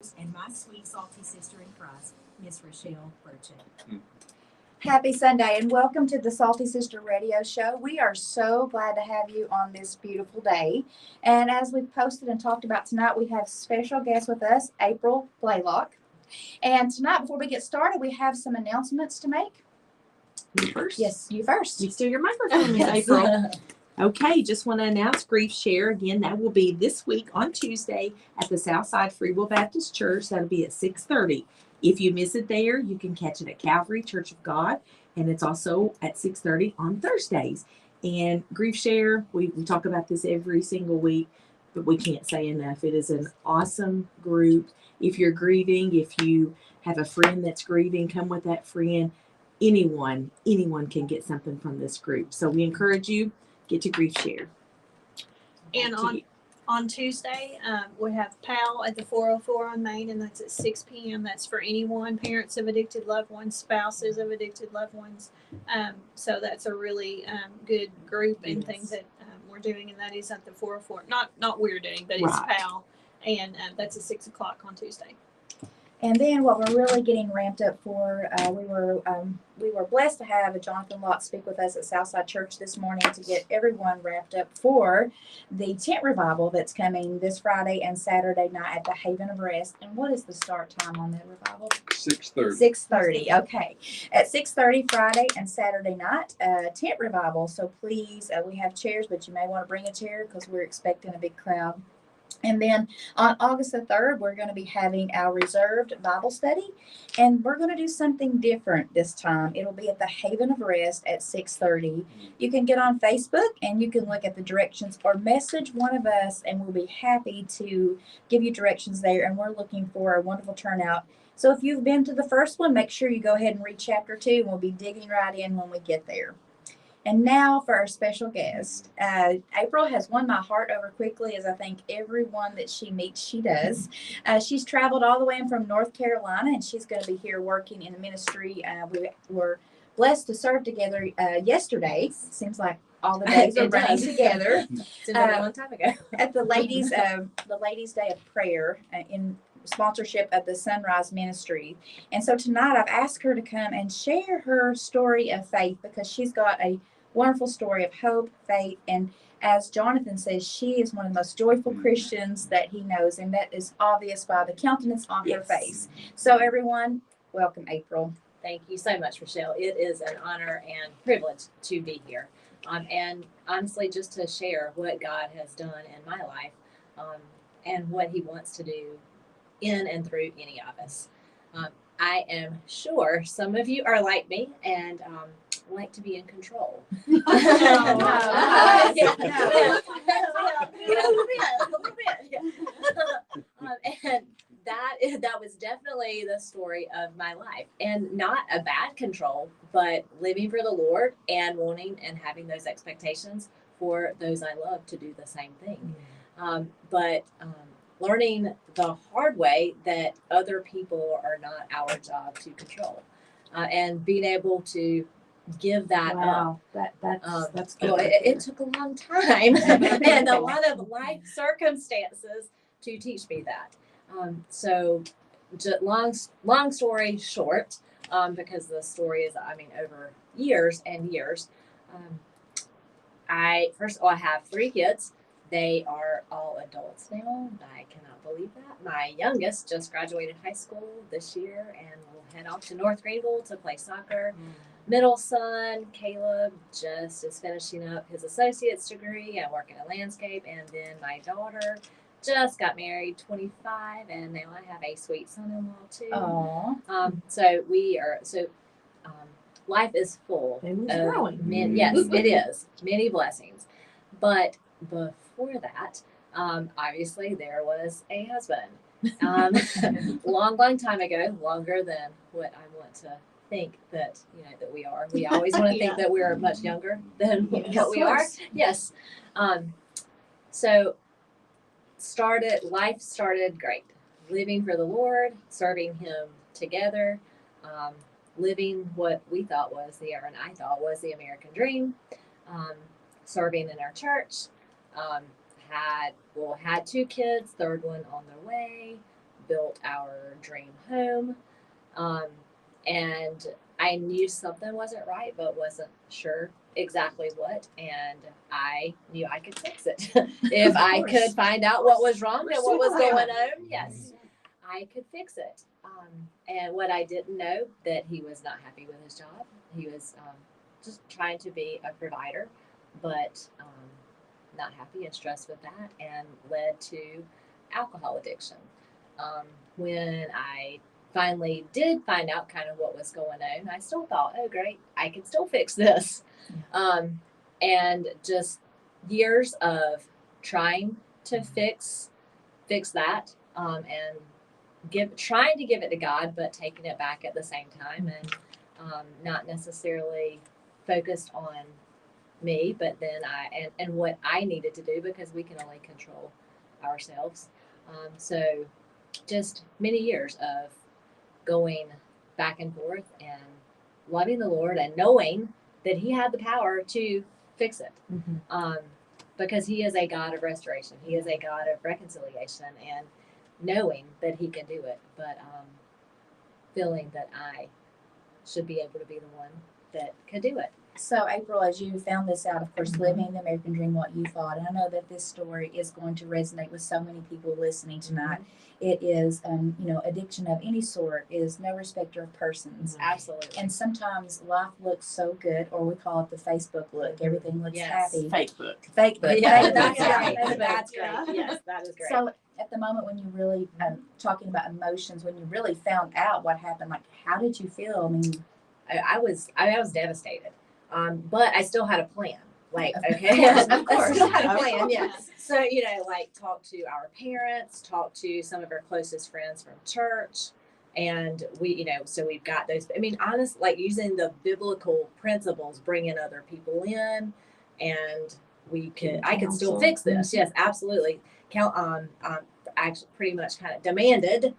and my sweet, salty sister in Christ, Miss Rochelle Burchett. Happy Sunday and welcome to the Salty Sister Radio Show. We are so glad to have you on this beautiful day. And as we've posted and talked about tonight, we have special guest with us, April Blaylock. And tonight, before we get started, we have some announcements to make. You first? Yes, you first. You steal your microphone, Miss April. Okay, just want to announce Grief Share again. That will be this week on Tuesday at the Southside Free Will Baptist Church. That'll be at 6:30. If you miss it there, you can catch it at Calvary Church of God, and it's also at 6:30 on Thursdays. And Grief Share, we talk about this every single week, but we can't say enough. It is an awesome group. If you're grieving, if you have a friend that's grieving, come with that friend. Anyone can get something from this group. So we encourage you, get to Grief Share. And on Tuesday, we have PAL at the 404 on Main, and that's at 6 p.m. That's for anyone, parents of addicted loved ones, spouses of addicted loved ones. So that's a really good group and things that we're doing, and that is at the 404. Not we're doing, but it's PAL, and that's at 6 o'clock on Tuesday. And then what we're really getting ramped up for, we were blessed to have Jonathan Lott speak with us at Southside Church this morning to get everyone ramped up for the tent revival that's coming this Friday and Saturday night at the Haven of Rest. And what is the start time on that revival? 6:30. 6:30. Okay, at 6:30 Friday and Saturday night, tent revival. So please, we have chairs, but you may want to bring a chair because we're expecting a big crowd. And then on August the 3rd, we're going to be having our reserved Bible study, and we're going to do something different this time. It'll be at the Haven of Rest at 6:30. You can get on Facebook and you can look at the directions or message one of us, and we'll be happy to give you directions there. And we're looking for a wonderful turnout. So if you've been to the first one, make sure you go ahead and read chapter 2, and we'll be digging right in when we get there. And now for our special guest. April has won my heart over quickly, as I think everyone that she meets, she does. She's traveled all the way in from North Carolina, and she's going to be here working in the ministry. We were blessed to serve together yesterday. Seems like all the days are running together. Seems like a long time ago. At the Ladies' Day of Prayer in sponsorship of the Sunrise Ministry. And so tonight I've asked her to come and share her story of faith, because she's got a wonderful story of hope, faith, and as Jonathan says, she is one of the most joyful Christians that he knows, and that is obvious by the countenance on her face. So everyone, welcome April. Thank you so much, Rochelle. It is an honor and privilege to be here. And honestly, just to share what God has done in my life, and what he wants to do in and through any of us. I am sure some of you are like me and like to be in control. A little bit. And that was definitely the story of my life, and not a bad control, but living for the Lord and wanting and having those expectations for those I love to do the same thing. But learning the hard way that other people are not our job to control, and being able to give that up. That's good. It took a long time and a lot of life circumstances to teach me that. So long story short, because the story is, over years and years. I have 3 kids. They are all adults now. I cannot believe that. My youngest just graduated high school this year and will head off to North Greenville to play soccer. Middle son, Caleb, just is finishing up his associate's degree and working in landscape. And then my daughter just got married, 25, and now I have a sweet son-in-law too. Life is full of yes, it is many blessings. But before that, obviously there was a husband. Long time ago, longer than what I want to think that that we are. We always want to think that we're much younger than what we are. Yes. So life started great. Living for the Lord, serving him together, living what we thought was and I thought was the American dream, serving in our church, had 2 kids, third one on the way, built our dream home. And I knew something wasn't right, but wasn't sure exactly what. And I knew I could fix it. If I could find out what was wrong and what was going on, yes, I could fix it. And what I didn't know, that he was not happy with his job. He was just trying to be a provider, but not happy and stressed with that, and led to alcohol addiction. When I finally did find out kind of what was going on, I still thought, oh, great, I can still fix this. And just years of trying to fix that, and trying to give it to God, but taking it back at the same time, and not necessarily focused on me, but then and what I needed to do, because we can only control ourselves. So just many years of going back and forth and loving the Lord and knowing that He had the power to fix it. Because He is a God of restoration. He is a God of reconciliation, and knowing that He can do it, but feeling that I should be able to be the one that could do it. So, April, as you found this out, of course, living the American dream, what you thought, and I know that this story is going to resonate with so many people listening tonight. It is, addiction of any sort is no respecter of persons. Absolutely. And sometimes life looks so good, or we call it the Facebook look. Everything looks happy. Fake book. Fake book. Yeah, Fake that's book. right. Fake book. That's great. Yes, that is great. So, at the moment when you really talking about emotions, when you really found out what happened, like how did you feel? I mean, I was devastated. But I still had a plan. Like, okay, Of course. I still had a Of plan. course. Yeah. So, like talk to our parents, talk to some of our closest friends from church. And we, so we've got those, I mean, honest, like using the biblical principles, bringing other people in, and I could still Counsel. fix this. Yes, absolutely. Actually pretty much kind of demanded,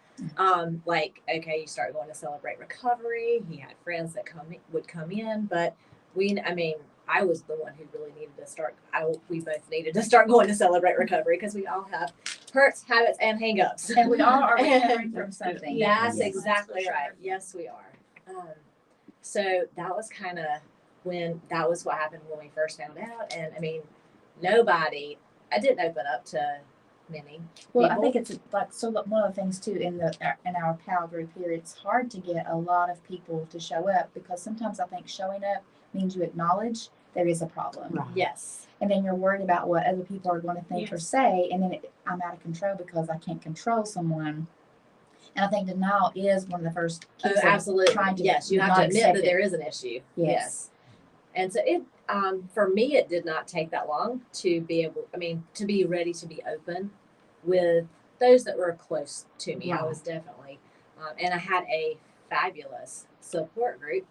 like, okay, you start going to Celebrate Recovery. He had friends that would come in, but I was the one who really needed to start. We both needed to start going to Celebrate Recovery, because we all have hurts, habits, and hang-ups. and we all are recovering from something. That's Yes. exactly for right. sure. Yes, we are. So that was kind of that was what happened when we first found out. And I didn't open up to many. Well, I people. think it's like so. One of the things too in our PAL group here, it's hard to get a lot of people to show up, because sometimes I think showing up means you acknowledge there is a problem, Right. Yes. and then you're worried about what other people are going to think or Yes. say, and then I'm out of control because I can't control someone. And I think denial is one of the first keys of Absolutely. trying to Yes, you have not to admit accept that it. there is an issue. Yes. And so it, for me, it did not take that long to be ready to be open with those that were close to me. Right. I was definitely, and I had a fabulous support group,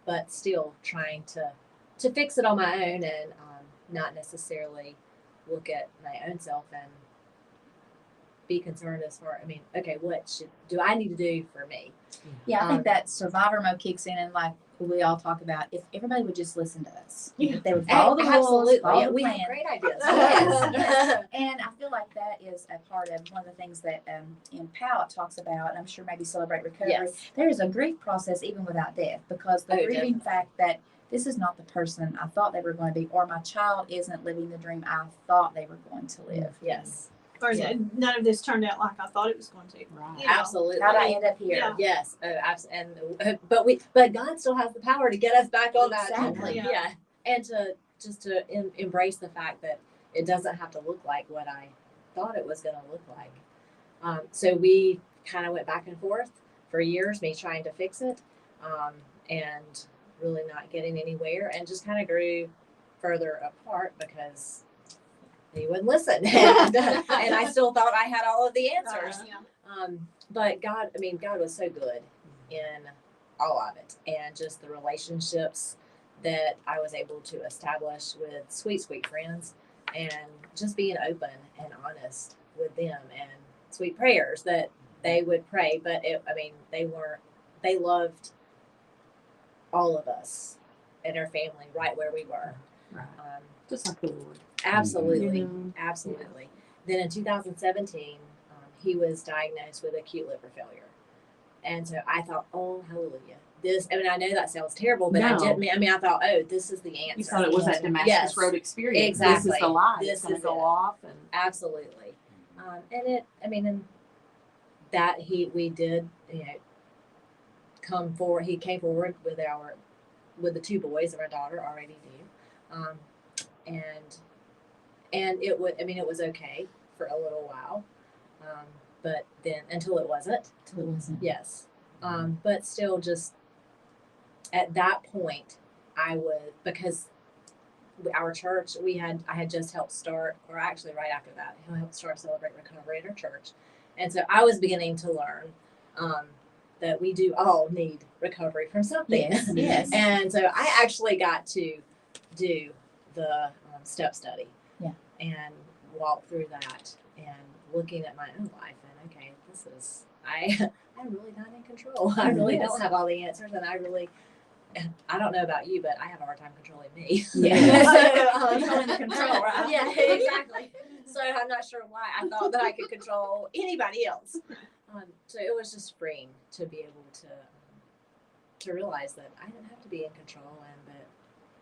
but still trying to fix it on my own, and not necessarily look at my own self and be concerned as far, okay, what do I need to do for me? Yeah, I think that survivor mode kicks in, and like we all talk about, if everybody would just listen to us, if they would follow the rules, Absolutely. follow Yeah, the we plan. have great ideas. Yes. Yes. And I feel like that is a part of one of the things that in PAL it talks about, and I'm sure maybe Celebrate Recovery. Yes. There is a grief process even without death, because the Oh, grieving definitely. fact that this is not the person I thought they were going to be, or my child isn't living the dream I thought they were going to live. Yes. Or Yeah. none of this turned out like I thought it was going to. Right. You know. Absolutely. How did I end up here? Yeah. Yes. And but God still has the power to get us back on that. Exactly. Yeah. And to embrace the fact that it doesn't have to look like what I thought it was going to look like. So we kind of went back and forth for years, me trying to fix it, and really not getting anywhere, and just kind of grew further apart because he wouldn't listen, and I still thought I had all of the answers. Yeah. But God was so good in all of it, and just the relationships that I was able to establish with sweet, sweet friends, and just being open and honest with them, and sweet prayers that they would pray. But they loved all of us and our family right where we were. Right. Just like the Lord. Absolutely. You know? Absolutely. Then in 2017, he was diagnosed with acute liver failure. And so I thought, oh, hallelujah. This, I mean, I know that sounds terrible, but I No. didn't, I mean, I thought, oh, this is the answer. You thought it was that Damascus Yes, Road experience. This exactly. is the light. This It's going is to go it. off. And Absolutely. And it, I mean, and that we did, you know, come forward. He came forward with the two boys of our daughter already knew. And it would, I mean, it was okay for a little while. But then until it wasn't. Till it wasn't. Yes. But still just at that point, I would, because our church, I had just helped start, or actually right after that, I helped start Celebrate Recovery at our church. And so I was beginning to learn that we do all need recovery from something. Yes, yes. And so I actually got to do the step study. Yeah. And walk through that and looking at my own life and okay, this is I'm really not in control. I really Yes. don't have all the answers, and I don't know about you, but I have a hard time controlling me. Controlling the control, right? Yeah, exactly. So I'm not sure why I thought that I could control anybody else. So it was just freeing to be able to realize that I didn't have to be in control and that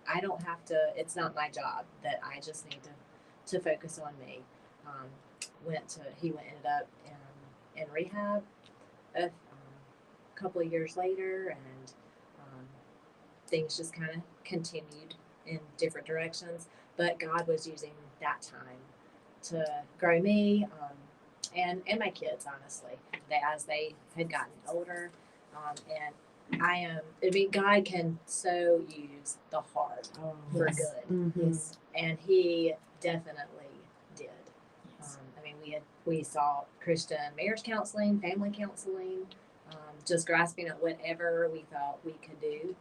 I don't have to. It's not my job. That I just need to focus on me. Ended up in rehab a couple of years later, and things just kind of continued in different directions. But God was using that time to grow me and my kids, honestly, as they had gotten older. And God can so use the hard for Yes. good, Mhm. Yes. and He definitely did. Yes. We saw Christian marriage counseling, family counseling, just grasping at whatever we thought we could do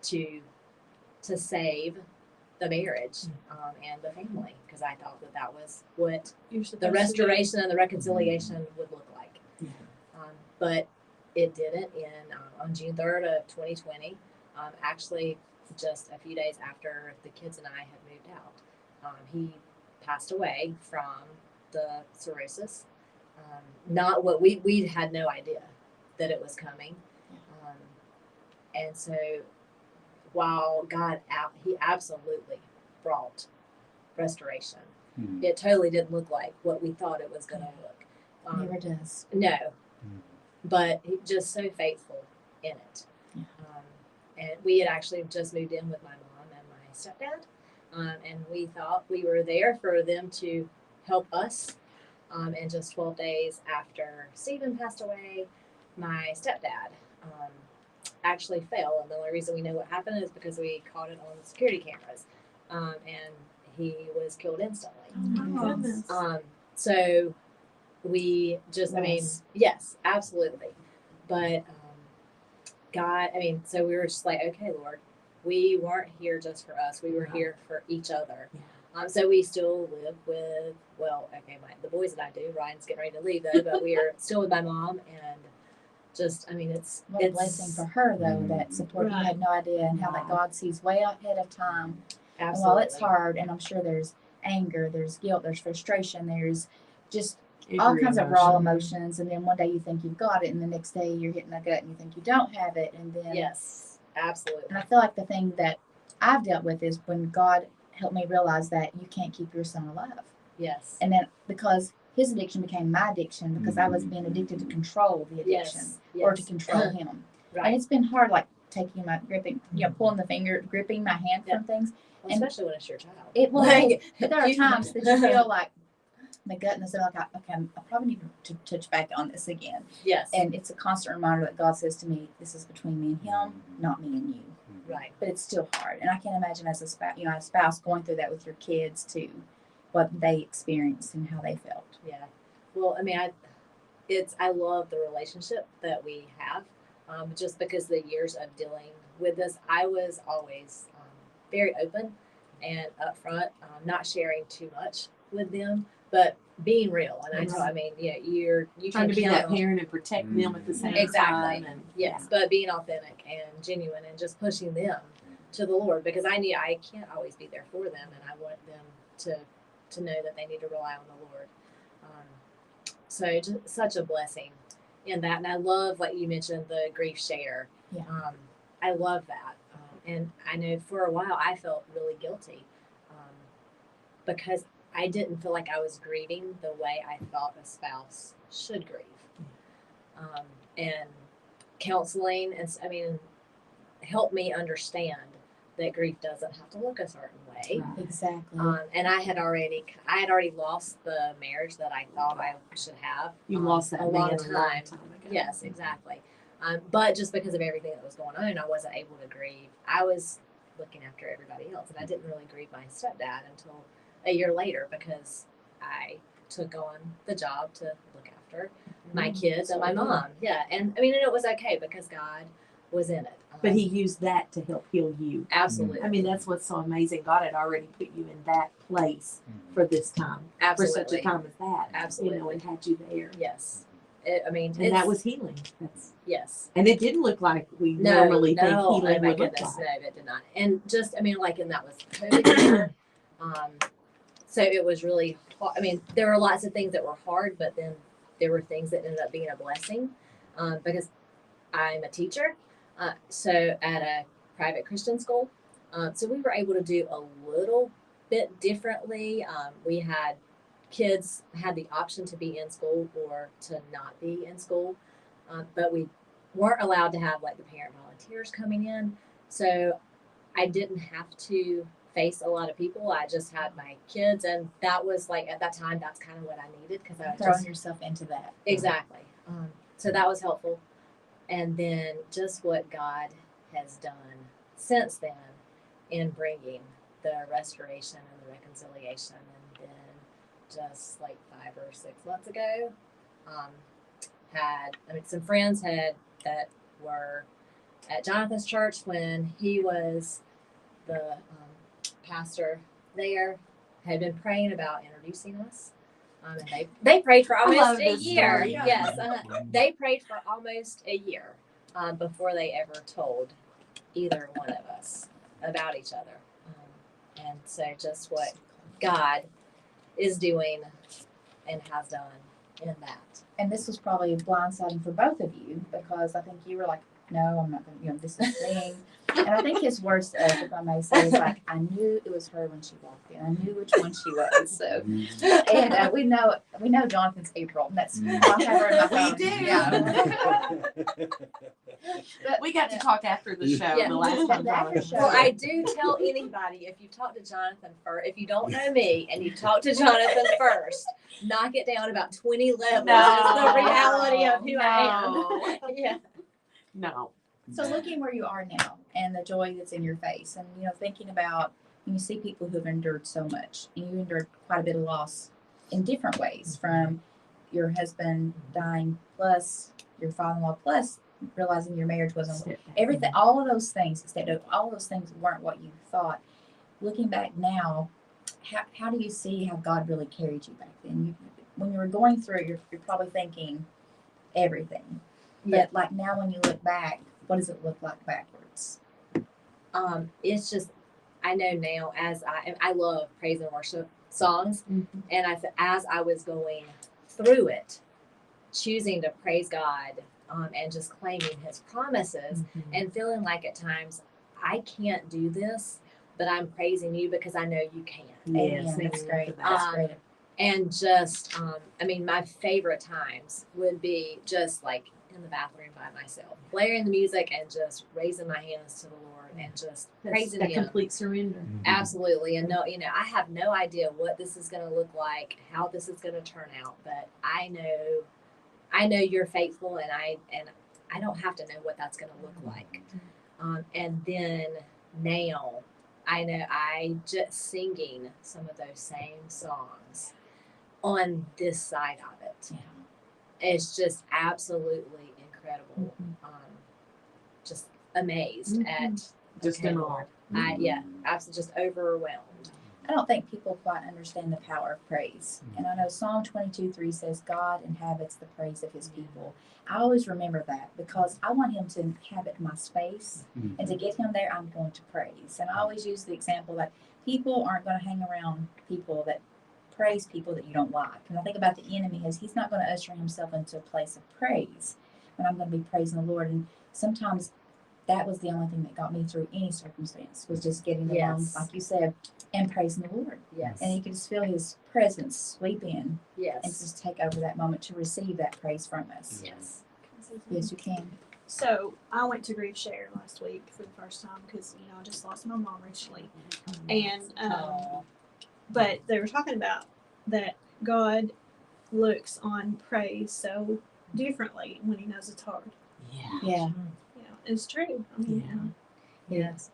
to save the marriage and the family, because I thought that was what You're supposed the to do. restoration and the reconciliation would look like. Yeah. But it didn't. On June 3rd of 2020, actually just a few days after the kids and I had moved out, he passed away from the cirrhosis. Not what we had no idea that it was coming. And so while he absolutely brought restoration, it totally didn't look like what we thought it was going to look. Never does. No, but he just so faithful in it. Yeah. And we had actually just moved in with my mom and my stepdad, and we thought we were there for them to help us. And just 12 days after Stephen passed away, my stepdad actually fell, and the only reason we know what happened is because we caught it on the security cameras, and he was killed instantly. Oh, goodness. So we just, Yes. yes, absolutely. But God, so we were just like, okay, Lord, we weren't here just for us. We were here for each other. So we still live with, the boys that I do. Ryan's getting ready to leave though, but we are still with my mom, and just, it's What a blessing for her, though, that support. You had no idea, and how that God sees way ahead of time. And absolutely. while it's hard, and I'm sure there's anger, there's guilt, there's frustration, there's just all Every kinds of raw emotion. emotions, and then one day you think you've got it, and the next day you're hitting the gut and you think you don't have it, and then Yes, absolutely. And I feel like the thing that I've dealt with is when God helped me realize that you can't keep your son alive, Yes. and then because his addiction became my addiction because I was being addicted to control the addiction or to control him, and Right. it's been hard, like taking my gripping, pulling the finger, gripping my hand Yeah. from things. Well, especially when it's your child. It will, Like, but there are you- times that you feel like my gut and the like, okay, I probably need to touch back on this again. Yes. And it's a constant reminder that God says to me, "This is between me and Him, not me and you." Right. But it's still hard, and I can't imagine as a spouse going through that with your kids too, what they experienced and how they felt. Yeah. Well, I love the relationship that we have. Just because the years of dealing with this, I was always very open and upfront, not sharing too much with them, but being real. And you Trying can to be count that on, parent and protect them at the same Exactly. time. And yes, but being authentic and genuine and just pushing them to the Lord, because I knew I can't always be there for them, and I want them to know that they need to rely on the Lord. So just such a blessing in that. And I love, like you mentioned, the grief share. Yeah. I love that. And I know for a while I felt really guilty because I didn't feel like I was grieving the way I thought a spouse should grieve. And counseling, and I mean, helped me understand that grief doesn't have to look a certain way. Right. Exactly. And I had already lost the marriage that I thought I should have. You lost that a man long a long time. time ago. Yes, exactly. But just because of everything that was going on, I wasn't able to grieve. I was looking after everybody else, and I didn't really grieve my stepdad until a year later because I took on the job to look after my kids and my mom. Yeah, and I mean, and it was okay because God was in it. But he used that to help heal you. Absolutely. I mean, that's what's so amazing. God had already put you in that place for this time, absolutely. for such a time as that. Absolutely. You know, and had you there. Yes. And that was healing. That's yes. and it didn't look like we normally think oh healing my would look goodness, like. no, it did not. And just, I mean, like, and that was COVID year. So it was really, I mean, there were lots of things that were hard, but then there were things that ended up being a blessing because I'm a teacher. So at a private Christian school. So we were able to do a little bit differently. We had kids had the option to be in school or to not be in school, but we weren't allowed to have like the parent volunteers coming in. So I didn't have to face a lot of people. I just had my kids, and that was like at that time that's kind of what I needed because I was Throwing just yourself into that. exactly. So that was helpful, and then just what God has done since then in bringing the restoration and the reconciliation, and then just like 5 or 6 months ago, some friends that were at Jonathan's church when he was the pastor there had been praying about introducing us. And they prayed for love almost a this year. story. Yes, they prayed for almost a year before they ever told either one of us about each other. And so just what God is doing and has done in that. And this was probably blindsiding for both of you because I think you were like, no, I'm not going to, this is me. And I think his words, if I may say, is like, I knew it was her when she walked in. I knew which one she was. So, and we know Jonathan's April. And that's, I'll have her in my phone. We do. Yeah. But, We got to talk after the show. Yeah. The last time. After show. Well, I do tell anybody if you talk to Jonathan first, if you don't know me and you talk to Jonathan first, knock it down about 20 levels. It's the reality of who I am. Yeah. No. So looking where you are now and the joy that's in your face and, thinking about when you see people who have endured so much and you endured quite a bit of loss in different ways from your husband dying plus your father-in-law plus realizing your marriage wasn't everything, all of those things, all of those things weren't what you thought. Looking back now, how do you see how God really carried you back then? When you were going through it, you're probably thinking everything. But Yeah. like now when you look back, what does it look like backwards? It's just, I know now as I love praise and worship songs. Mm-hmm. And as I was going through it, choosing to praise God and just claiming his promises Mm-hmm. and feeling like at times I can't do this, but I'm praising you because I know you can. Yes, Amen. That's great. That. That's great. And just, my favorite times would be just like in the bathroom by myself, blaring the music and just raising my hands to the Lord and just praising that him. complete surrender. Absolutely. And no, I have no idea what this is going to look like, how this is going to turn out, but I know you're faithful, and I don't have to know what that's going to look like. And then now I know I just singing some of those same songs on this side of it. Yeah. It's just absolutely incredible. Just amazed at Just okay, in Lord. awe. Absolutely just overwhelmed. I don't think people quite understand the power of praise. And I know Psalm 22:3 says, God inhabits the praise of his people. I always remember that because I want him to inhabit my space. And to get him there, I'm going to praise. And I always use the example that people aren't going to hang around people that praise people that you don't like. And I think about the enemy is he's not going to usher himself into a place of praise when I'm going to be praising the Lord. And sometimes that was the only thing that got me through any circumstance was just getting alone, Yes. like you said, and praising the Lord. Yes. And you can just feel his presence sweep in and Yes. just take over that moment to receive that praise from us. Yes. Yes, you can. So I went to grief share last week for the first time because I just lost my mom recently, and Oh. but they were talking about that God looks on praise so differently when He knows it's hard. Yeah. It's true. I mean, Yes.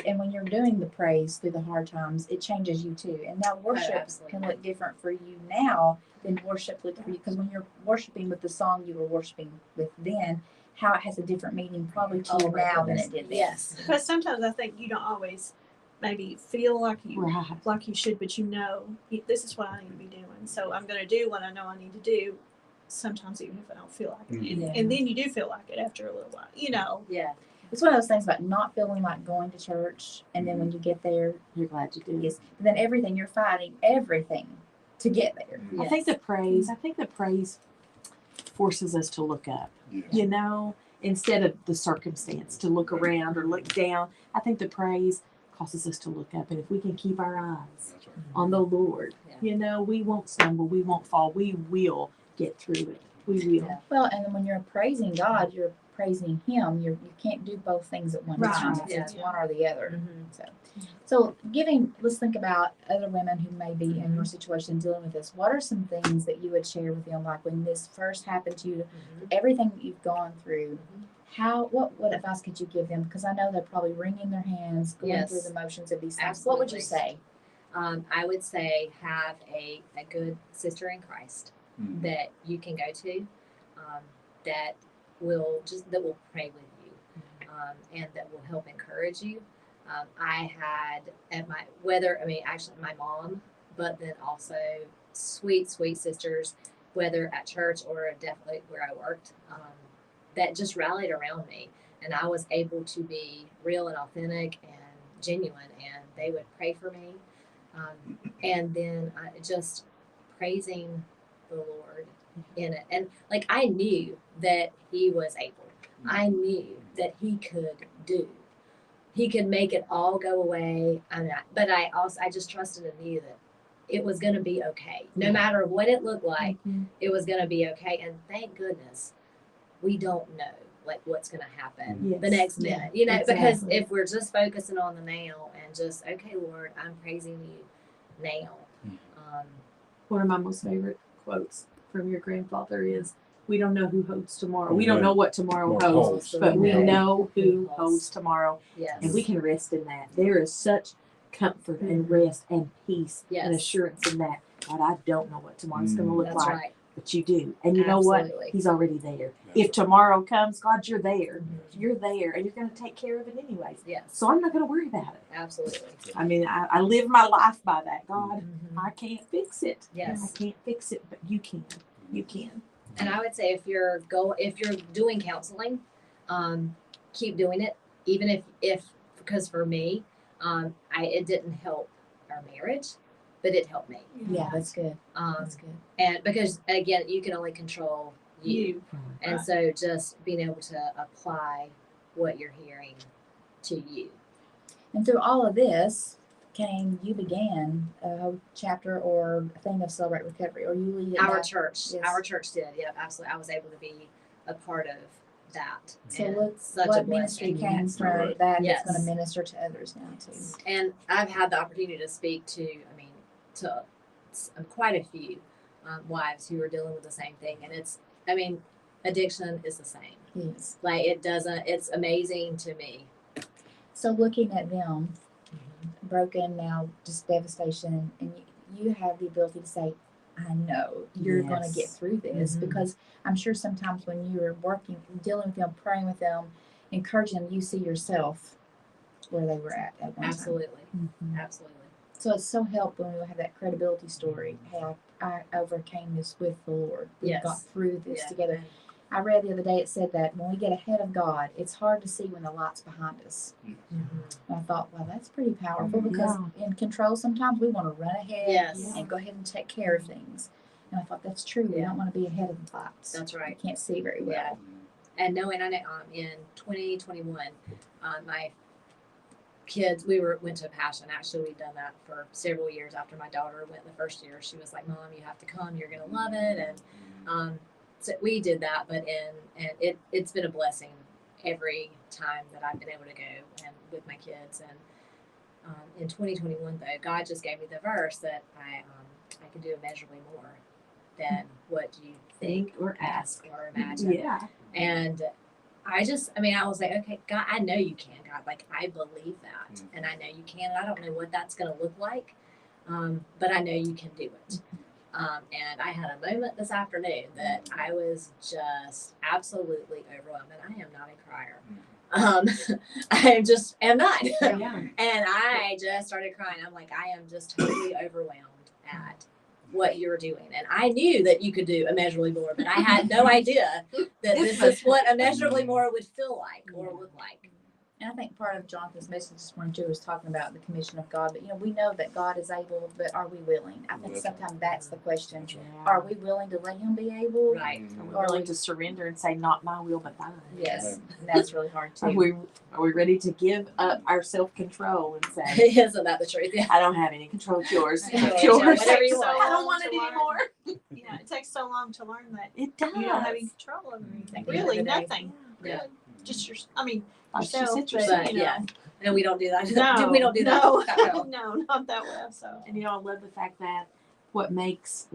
And when you're doing the praise through the hard times, it changes you too. And now worship absolutely. can look different for you now than worship looked for you. Because when you're worshiping with the song you were worshiping with then, how it has a different meaning probably to Oh you my now than goodness. it did then. Yes. because sometimes I think you don't always maybe feel like you Right. should, but this is what I need to be doing. So I'm going to do what I know I need to do. Sometimes even if I don't feel like it, Yeah. and then you do feel like it after a little while. Yeah. It's one of those things about not feeling like going to church, and then when you get there, You're glad you did. yes, and then everything you're fighting everything to get there. I think the praise forces us to look up. Yeah. Instead of the circumstance, to look around or look down. I think the praise causes us to look up. And if we can keep our eyes That's right. on the Lord, we won't stumble, we won't fall, we will get through it. We will. Yeah. Well, and then when you're praising God, you're praising Him. You can't do both things at one Right. time. Yeah. It's one or the other. Mhm. So let's think about other women who may be in your situation dealing with this. What are some things that you would share with them, like when this first happened to you, Mhm. everything that you've gone through? Mhm. What advice could you give them? Because I know they're probably wringing their hands, going Yes. through the motions of these things. What would you Absolutely. say? I would say have a good sister in Christ Mhm. that you can go to, that will pray with you, and that will help encourage you. I had actually my mom, but then also sweet sisters, whether at church or definitely where I worked, that just rallied around me, and I was able to be real and authentic and genuine, and they would pray for me, and then just praising the Lord in it, and like I knew that He was able. I knew that He could do. He could make it all go away. But I just trusted and knew that it was going to be okay. No matter what it looked like, it was going to be okay. And thank goodness we don't know like what's going to happen the Yes. next minute. Because exactly. if we're just focusing on the now and just, okay, Lord, I'm praising you now. One of my most favorite quotes from your grandfather is, "We don't know who holds tomorrow. We don't know what tomorrow holds, but we know who holds tomorrow." Yes. And we can rest in that. There is such comfort and rest and peace and assurance in that. God, I don't know what tomorrow's going to look That's like, right. but you do. And you know what? Absolutely. He's already there. That's If right. tomorrow comes, God, you're there. You're there, and you're going to take care of it anyways. Yes. So I'm not going to worry about it. Absolutely. I mean, I live my life by that. God, Mhm. I can't fix it. Yes. I can't fix it, but you can. You can. And I would say if you're doing counseling, keep doing it. Even if because for me, it didn't help our marriage, but it helped me. Yeah, that's good. That's good. And because again, you can only control you. And Right. so just being able to apply what you're hearing to you. And through all of this, you began a whole chapter or a thing of Celebrate Recovery, or you lead it Our now. church, Yes. our church did. Yep, absolutely. I was able to be a part of that. So And such a what ministry blessing. came from Right. that Yes. that's going to minister to others now too? And I've had the opportunity to speak to quite a few wives who are dealing with the same thing, and addiction is the same. Yes. Like it's amazing to me. So looking at them, broken now, just devastation, and you have the ability to say, I know you're going to Yes. get through this, Mhm. because I'm sure sometimes when you're dealing with them, praying with them, encouraging them, you see yourself where they were at one time. Absolutely, Mm-hmm. absolutely. So it's so helpful when we have that credibility story. Hey, I overcame this with the Lord. We Yes. got through this Yeah. together. I read the other day, it said that when we get ahead of God, it's hard to see when the light's behind us. And I thought, well, that's pretty powerful because in control, sometimes we want to run ahead Yes. and go ahead and take care of things. And I thought, that's true. We Yeah. don't want to be ahead of the lights. That's right. We can't see very well. Yeah. And knowing I know in 2021, my kids, went to Passion. Actually, we've done that for several years. After my daughter went the first year, she was like, "Mom, you have to come. You're gonna love it." And so we did that. But it's been a blessing every time that I've been able to go and with my kids. And in 2021, though, God just gave me the verse that I can do immeasurably more than what you think Think or ask or imagine. Yeah. And I was like, okay, God, I know you can, God. Like, I believe that. And I know you can. And I don't know what that's going to look like, but I know you can do it. And I had a moment this afternoon that I was just absolutely overwhelmed. And I am not a crier. I just am not. Yeah. And I just started crying. I'm like, I am just totally overwhelmed at what you're doing. And I knew that you could do immeasurably more, but I had no idea that this is what immeasurably more would feel like or look like. And I think part of Jonathan's message this morning too was talking about the commission of God. But we know that God is able, but are we willing? I think sometimes that's the question. Are we willing to let Him be able? Right. Are we willing to surrender and say, not my will, but thine? Yes, and that's really hard Are too. we ready to give up our self-control and say, Isn't that the truth? Yeah. I don't have any control, it's yours. Yeah, It's yeah, yours. whatever you So want. I don't long want to it learn. anymore. Yeah, it takes so long to learn that It does. you don't have any control over At anything. the end of Really, the day. nothing. Yeah. Really. Just Like she yourself, said, but, yourself. you know. Yeah. And we don't do that. No, We don't do that. No, that well. no, not that well. So And I love the fact that what makes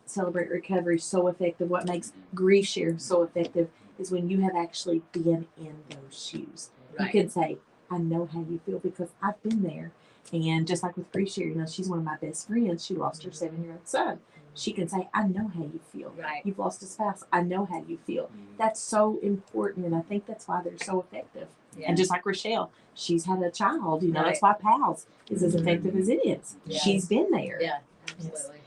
Celebrate Recovery so effective, what makes Grief Share so effective is when you have actually been in those shoes. Right. You can say, I know how you feel because I've been there. And just like with Grief Share, she's one of my best friends. She lost her 7-year-old son. She can say, I know how you feel. Right. You've lost a spouse. I know how you feel. That's so important. And I think that's why they're so effective. Yeah. And just like Rochelle, she's had a child. Right. That's why PALS is as effective as it is. Yes. She's been there. Yeah, absolutely.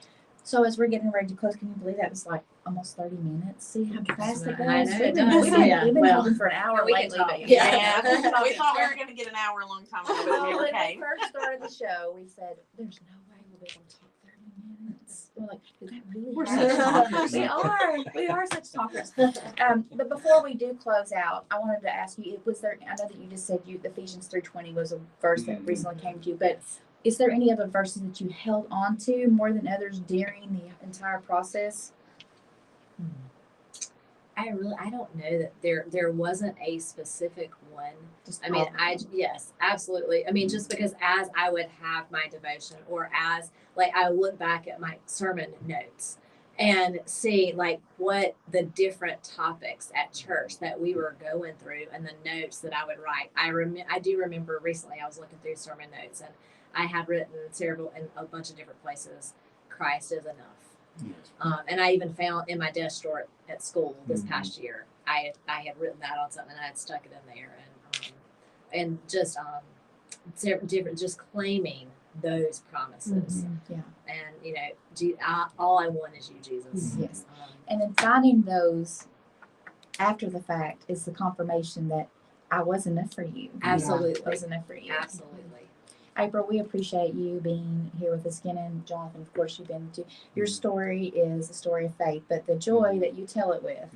So as we're getting ready to close, can you believe that was like almost 30 minutes? See how fast it goes? I know, it We've been, does. we've been, Yeah, we've been well, talking for an hour we can lately, talk. but Yeah. we thought we were going to get an hour a long time ago, but it Well, never when came. we first started the show, we said, there's no way we'll be able to talk 30 minutes. We're like, is that really We're hard? such talkers. We are such talkers. But before we do close out, I wanted to ask you, was there, I know that you just said Ephesians 3:20 was a verse that recently came to you, but is there any other verses that you held on to more than others during the entire process? I don't know that there wasn't a specific one. Just I mean, all- yes, absolutely. I mean, just because as I would have my devotion or as like I look back at my sermon notes and see like what the different topics at church that we were going through and the notes that I would write. I do remember recently I was looking through sermon notes and I had written several in a bunch of different places, Christ is enough. And I even found in my desk drawer at school this past year, I had written that on something and I had stuck it in there and just different, just claiming those promises. Yeah. And all I want is you, Jesus. Yes. And then finding those after the fact is the confirmation that I was enough for you. Absolutely. I was enough for you. Absolutely. April, we appreciate you being here with us again, and Jonathan, of course, you've been to your story is a story of faith, but the joy that you tell it with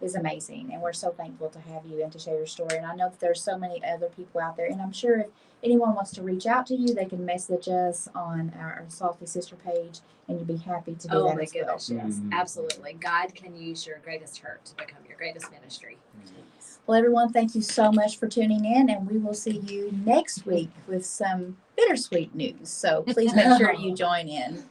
is amazing, and we're so thankful to have you and to share your story. And I know that there's so many other people out there, and I'm sure if anyone wants to reach out to you, they can message us on our Salty Sister page, and you'd be happy to do Oh that my as well. goodness, yes, absolutely. God can use your greatest hurt to become your greatest ministry. Well, everyone, thank you so much for tuning in, and we will see you next week with some bittersweet news. So please make sure you join in.